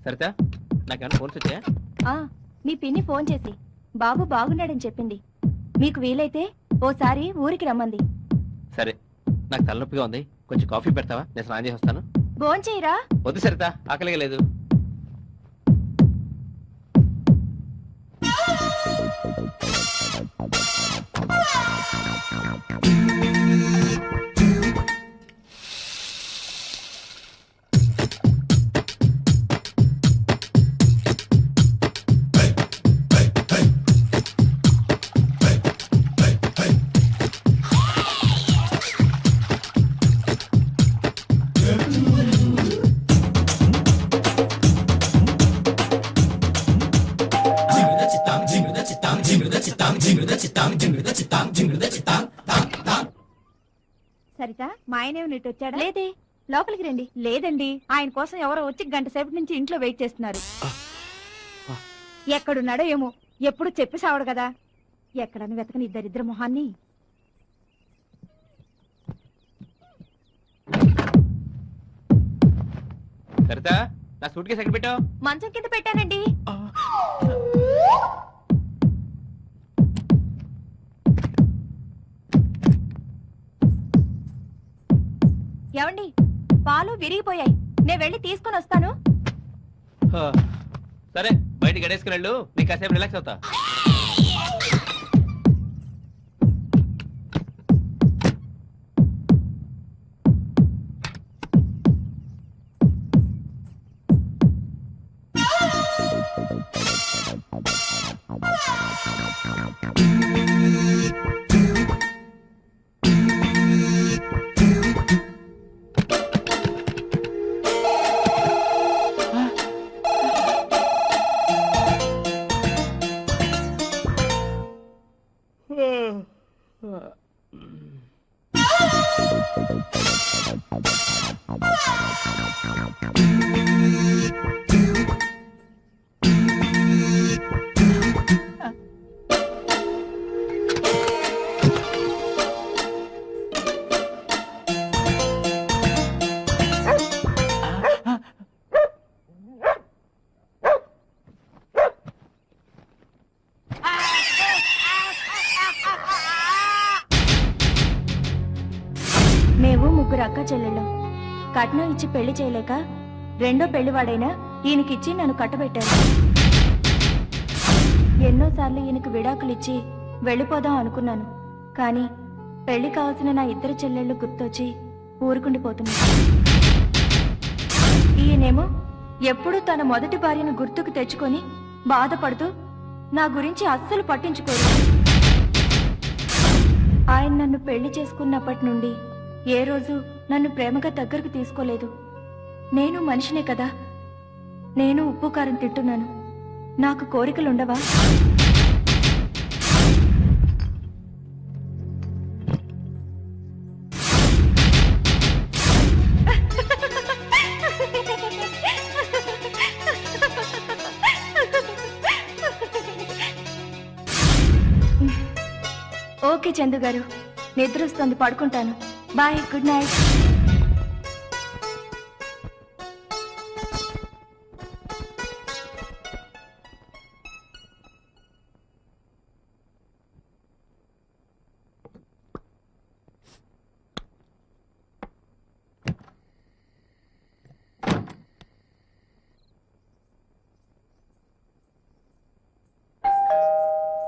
సరితా నాకేమైనా ఫోన్స్ వచ్చాయా? మీ పిన్ని ఫోన్ చేసి బాబు బాగున్నాడని చెప్పింది. మీకు వీలైతే ఓసారి ఊరికి రమ్మంది. సరే, నాకు తలనొప్పిగా ఉంది, కొంచెం కాఫీ పెడతావా? నేను స్నానం చేసి వస్తాను. భోంచేయరా? వద్దు సరితా, ఆకలిగా లేదు. సరిత, మా ఆయన నీటి వచ్చాడా? లేదే. లోపలికి రండి. లేదండి, ఆయన కోసం ఎవరో వచ్చి గంట సేపటి నుంచి ఇంట్లో వెయిట్ చేస్తున్నారు. ఎక్కడున్నాడో ఏమో, ఎప్పుడు చెప్పి సావడు కదా. ఎక్కడని వెతకని ఇద్దరిద్దరు మొహాన్ని. సరితా, నా సూట్ కేసు ఎక్కడ పెట్టావు? మంచం కింద పెట్టానండి. ఏమండి, పాలు విరిగిపోయాయి, నేను వెళ్ళి తీసుకొని వస్తాను. సరే, బయట గడేసుకుని వెళ్ళు, నీకు కాసేపు రిలాక్స్ అవుతా. మేము ముగ్గురు అక్క చెల్లెళ్ళం. కట్నం ఇచ్చి పెళ్లి చేయలేక రెండో పెళ్లివాడైనా ఈయనకిచ్చి నన్ను కట్టబెట్టారు. ఎన్నోసార్లు ఈయనకు విడాకులిచ్చి వెళ్ళిపోదాం అనుకున్నాను. కానీ పెళ్లి కావాల్సిన నా ఇద్దరు చెల్లెళ్ళు గుర్తొచ్చి ఊరుకుండిపోతున్నారు. ఈయనేమో ఎప్పుడూ తన మొదటి భార్యను గుర్తుకు తెచ్చుకొని బాధపడుతూ నా గురించి అస్సలు పట్టించుకోరు. ఆయన నన్ను పెళ్లి చేసుకున్నప్పటి నుండి ఏ రోజు నన్ను ప్రేమగా దగ్గరకు తీసుకోలేదు. నేను మనిషినే కదా, నేను ఉప్పు కారం తింటున్నాను. నాకు కోరికలుండవా? ఓకే చందు గారు, నిద్ర వస్తుంది, పడుకుంటాను. Bye, good night.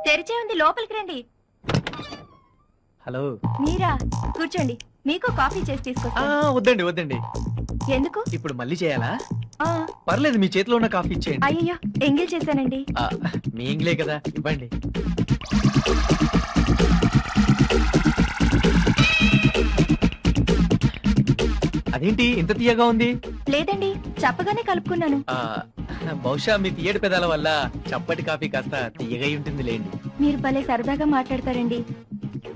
తెరిచే ఉంది, లోపలికి రండి. హలో, మీరా? కూర్చోండి, మీకు కాఫీ చేసి తీసుకొస్తా. వద్దండి వద్దండి. ఎందుకు? ఇప్పుడు మళ్ళీ చేయాలా? ఆ, పర్లేదు, మీ చేతిలో ఉన్న కాఫీ ఇచ్చేయండి. అయ్యో, ఎంగిల్ చేశానండి. మీ ఇంగ్లే కదా, ఇవ్వండి. అదేంటి ఇంత తీయగా ఉంది? లేదండి, చెప్పగానే కలుపుకున్నాను. బహుశా మీ తీయటి పెదాల వల్ల చప్పటి కాఫీ కాస్త తీయగా ఉంటుంది లేండి. మీరు భలే సరదాగా మాట్లాడతారండి.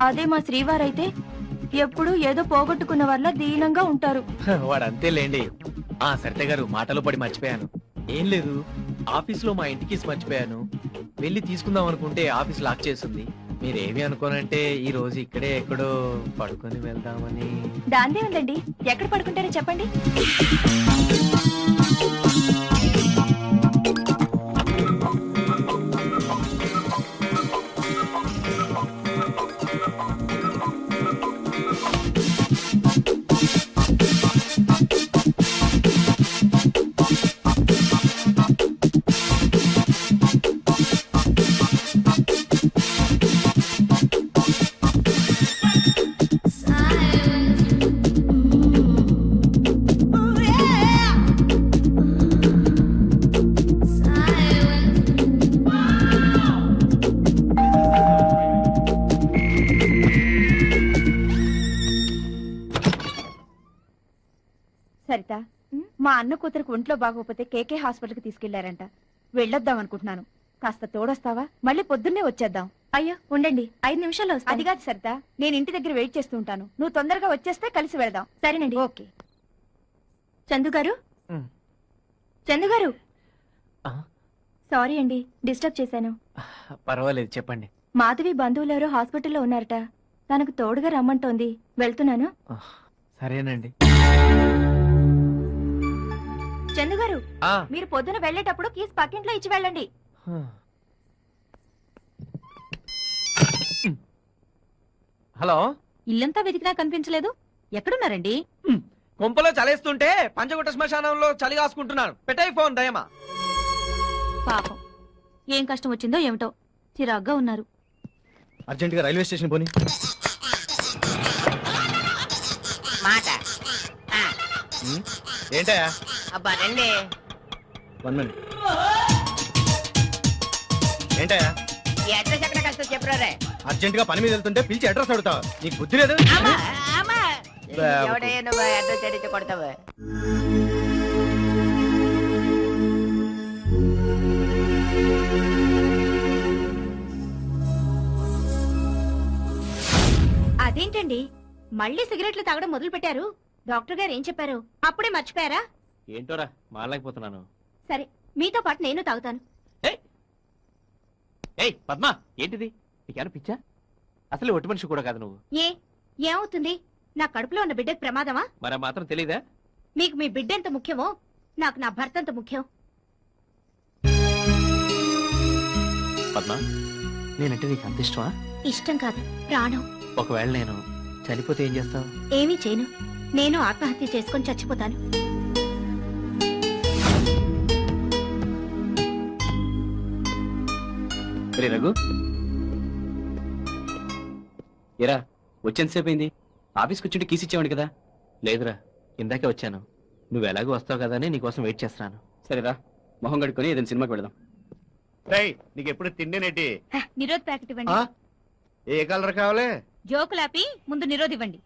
అదే మా శ్రీవారైతే ఎప్పుడు ఏదో పోగొట్టుకున్న వల్ల దీనంగా ఉంటారు. వాడు అంతే లేండి. సరిత గారు, మాటలో పడి మర్చిపోయాను. ఏం లేదు, ఆఫీస్ లో మా ఇంటికి మర్చిపోయాను. వెళ్ళి తీసుకుందాం అనుకుంటే ఆఫీస్ లాక్ చేస్తుంది. మీరేమి అనుకోనంటే ఈ రోజు ఇక్కడే ఎక్కడో పడుకొని వెళ్దామని. దాందే ఉందండి, ఎక్కడ పడుకుంటారో చెప్పండి. సరిత, మా అన్న కూతురికి ఒంట్లో బాగోపోతే కేకే హాస్పిటల్కి తీసుకెళ్లారంట. వెళ్ళొద్దాం అనుకుంటున్నాను. కాస్త తోడొస్తావా? మళ్ళీ పొద్దున్నే వచ్చేద్దాం. అయ్యో ఉండండి, 5 నిమిషాల్లో వస్తా. అది కాదు సరిత, నేను ఇంటి దగ్గర వెయిట్ చేస్తూ ఉంటాను. నువ్వు తొందరగా వచ్చేస్తే కలిసి వెళదాం. సరేనండి. ఓకే. చందు గారు, చందు గారు, సారీ అండి, డిస్టర్బ్ చేశాను. పర్వాలేదు, చెప్పండి. మాధవి బంధువులెవరో హాస్పిటల్లో ఉన్నారట. తనకు తోడుగా రమ్మంటోంది. వెళ్తున్నాను. సరేనండి. చందు గారు, మీరు పొద్దున వెళ్ళేటప్పుడు కీస్ పక్కింట్లో ఇచ్చి వెళ్ళండి. హలో, ఇల్లంతా వెతికినా కనిపించలేదు. ఎక్కడున్నారండి? కొంపలో చలేస్తుంటే పంచగుట్ట శ్మశానంలో చలి కాసుకుంటున్నాను. పెట్టాయి ఫోన్ దయమా. పాపం, ఏం కష్టం వచ్చిందో ఏమిటో, చిరాగ్గా ఉన్నారు. అర్జెంట్ గా రైల్వే స్టేషన్ పోని. మాట ఏంటయా? అబ్బా రండి. 1 minute. ఏంటయా? ఈ అడ్రస్ ఎక్కడ కష్టం చెప్పరే. అర్జెంట్ గా పని మీద వెళ్తుంటే పిలిచి అడ్రస్ అడుగుతావు. నీకు బుద్ధి లేదు? ఎవడయ్యా నువ్వు అడ్రస్ అడిగితే కొడతావు? అదేంటండి, మళ్ళీ సిగరెట్లు తాగడం మొదలు పెట్టారు? డాక్టర్ గారు ఏం చెప్పారు? అప్పుడే మర్చిపోయారా? ఏంటోరా, మారలేకపోతున్నాను. సరే, మీతో పాటు నేను తాగుతాను. పద్మా, ఏంటిది? నీకేనా పిచ్చా? అసలు ఒట్టి మనిషి కూడా కాదు నువ్వు. ఏమవుతుంది? నా కడుపులో ఉన్న బిడ్డకు ప్రమాదమా? మరి మాత్రం తెలీదా? మీకు మీ బిడ్డ ఎంత ముఖ్యమో నాకు నా భర్త అంత ముఖ్యం. పద్మా, నేనంటే నీకు అంత ఇష్టమా? ఇష్టం కాదు, ప్రాణం. ఒకవేళ నేను చనిపోతే ఏం చేస్తావు? ఏమీ చేయను. నేను ఆత్మహత్య చేసుకొని చచ్చిపోతాను. రఘు, ఎరా వచ్చేంతసేపు అయింది? ఆఫీస్కి వచ్చింటే కీస్ ఇచ్చేవాడి కదా. లేదురా, ఇందాకే వచ్చాను. నువ్వు ఎలాగో వస్తావు కదా అని నీకోసం వెయిట్ చేస్తున్నాను. సరేరా, మొహం కడుక్కొని ఏదైనా సినిమాకి వెళదాం. నీకు ఎప్పుడు తిండేనేటి? నిరోధ్ ప్యాకెట్ ఇవ్వండి. ఏ కలర్ కావాలి? జోకులాపి ముందు నిరోధ్ ఇవ్వండి.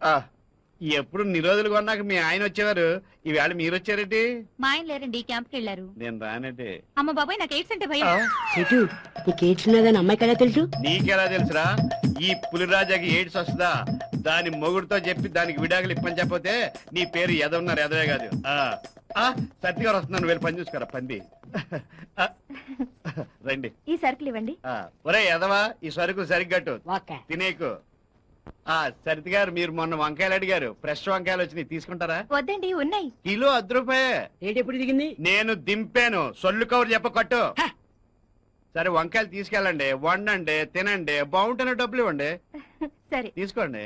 ఎప్పుడు నిరోధులు కొన్నాక మీ ఆయన వచ్చేవారు, ఈవేళ మీరు వచ్చారేటి? మా ఆయన లేరండి, క్యాంప్కి వెళ్ళారు. నేను రానటే. అమ్మ బాబాయ్, నాకు ఎయిడ్స్ అంటే భయం. నీకు ఎయిడ్స్ ఉన్నదని అమ్మాయి కదా తెలుసు? నీకెలా తెలుసురా? ఈ పులిరాజాకి ఎయిడ్స్ వస్తుందా? దాని మొగుడుతో చెప్పి దానికి విడాకులు ఇప్పని చెప్పతే నీ పేరు ఎదవున్నారు, ఎదవే కాదు. సత్తి గారు వస్తున్నాను, వెళ్ళి పని చూసుకోరా పంది. రండి. ఈ సరుకులు ఇవ్వండి. ఒరే ఎదవా, ఈ సరుకు సరిగ్గట్టు తినేకు. సరిత గారు మీరు మొన్న వంకాయలు అడిగారు, ఫ్రెష్ వంకాయలు వచ్చినాయి, తీసుకుంటారా? వద్దండి, ఉన్నాయి. కిలో 10 రూపాయే. రేట్ ఎప్పుడు దిగింది? నేను దింపాను, సొల్లు కవర్ చెప్ప కట్టు. సరే వంకాయలు తీసుకెళ్ళండి, వండండి, తినండి, బాగుంటేనే డబ్బులు ఇవ్వండి. సరే. తీసుకోండి.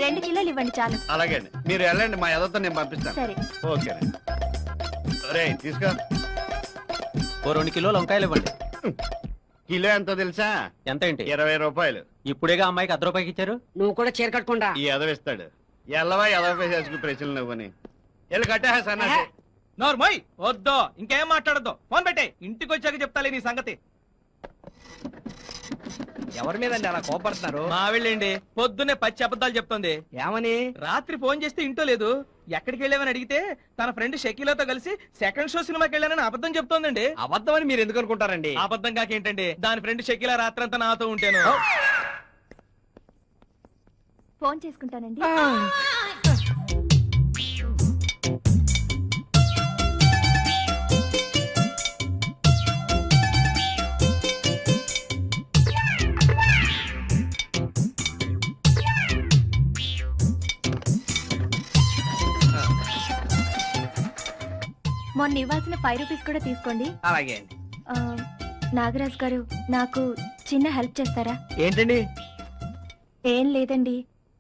రెండు కిలోలు ఇవ్వండి చాలు. అలాగే అండి, మీరు వెళ్ళండి, మా ఎదతో నేను పంపిస్తాను. సరే. ఓకే రే తీసుకో. ఓ 2 కిలోలు వంకాయలు ఇవ్వండి. కిలో ఎంతో తెలుసా? ఎంత ఏంటి? 20 రూపాయలు. ఇప్పుడేగా అమ్మాయికి 10 రూపాయకి ఇచ్చారు. నువ్వు కూడా చీర కట్టుకుంటా. ఈ ఎదవిస్తాడు. ఎల్లవా ఎదవ చేసుకుని ప్రశ్నలు నువ్వని వెళ్ళి కట్టా సన్నాసి. నోర్మోయ్ వద్దు, ఇంకేం మాట్లాడద్దు, ఫోన్ పెట్టే, ఇంటికి వచ్చాక చెప్తాలే నీ సంగతి. ఎవరి మీదండి అలా కోపడుతున్నారు? మా వెళ్ళండి, పొద్దున్నే పచ్చి అబద్ధాలు చెప్తుంది. ఏమని? రాత్రి ఫోన్ చేస్తే ఇంటో లేదు, ఎక్కడికి వెళ్ళామని అడిగితే తన ఫ్రెండ్ షకీలాతో కలిసి సెకండ్ షో సినిమాకి వెళ్ళానని అబద్ధం చెప్తోందండి. అబద్ధం అని మీరు ఎందుకు అనుకుంటారండి? అబద్ధం కాకేంటండి, దాని ఫ్రెండ్ షకీలా రాత్రంతా నాతో ఉంటాను. ఫోన్ చేసుకుంటానండి. మొన్న ఇవ్వాల్సిన 5 రూపీస్ కూడా తీసుకోండి. అలాగే అండి. ఆ, నాగరాజ్ గారు, నాకు చిన్న హెల్ప్ చేస్తారా? ఏంటండి? ఏం లేదండి,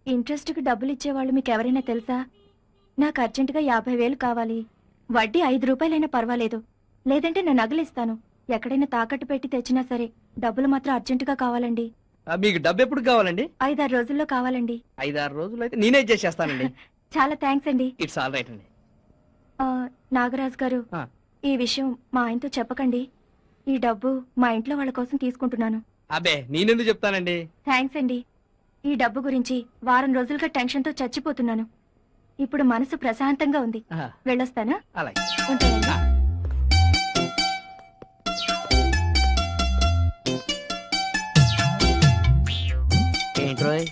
ఇంట్రెస్ట్ కి డబ్బులు ఇచ్చేవాళ్ళు మీకు ఎవరైనా తెలుసా? నాకు అర్జెంటుగా 50,000 కావాలి. వడ్డీ 5 రూపాయలైనా పర్వాలేదు, లేదంటే నేను నగలిస్తాను. ఎక్కడైనా తాకట్టు పెట్టి తెచ్చినా సరే డబ్బులు మాత్రం అర్జెంటుగా కావాలండి. మీకు డబ్బు ఎప్పుడు కావాలండి? 5-6 రోజుల్లో కావాలండి. 5-6 రోజులు అయితే నేనే చేసేస్తానండి. చాలా థ్యాంక్స్ అండి. ఇట్స్ ఆల్ రైట్ అండి. ఆ, నాగరాజ్ గారు, ఆ. ఈ విషయం మా ఆయనతో చెప్పకండి. ఈ డబ్బు మా ఇంట్లో వాళ్ళ కోసం తీసుకుంటున్నాను. అబ్బే నేనెందుకు చెప్తానండి? థ్యాంక్స్ అండి. ఈ డబ్బు గురించి వారం రోజులుగా టెన్షన్తో చచ్చిపోతున్నాను. ఇప్పుడు మనసు ప్రశాంతంగా ఉంది. ఆహా. వెళ్ళొస్తానా? అలాగే. ఉంటానండి. ఏంట్రోయ్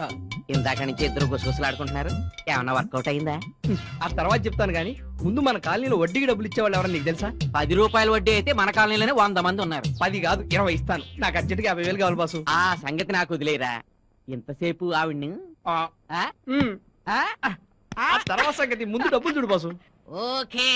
ఇందాక నుంచి ఇద్దరు గుసగుసలాడుకుంటున్నారు, ఏమన్నా వర్కౌట్ అయిందా? ఆ తర్వాత చెప్తాను గానీ ముందు మన కాలనీలో వడ్డీకి డబ్బులు ఇచ్చేవాళ్ళు ఎవరన్నా నీకు తెలుసా? 10 రూపాయల వడ్డీ అయితే మన కాలనీలోనే 100 మంది ఉన్నారు. 10 కాదు 20 ఇస్తాను. నాకు అర్జెంట్గా 50,000 కావాలి బాసు. ఆ సంగతి నాకు వదిలేరా. ఇంతసేపు ఆవిడ్ని ఆ, ఆ? ఉమ్. ఆ? ఆ తర్వాత సంగతి ముందు డబ్బులు చూడు బాసు. ఓకే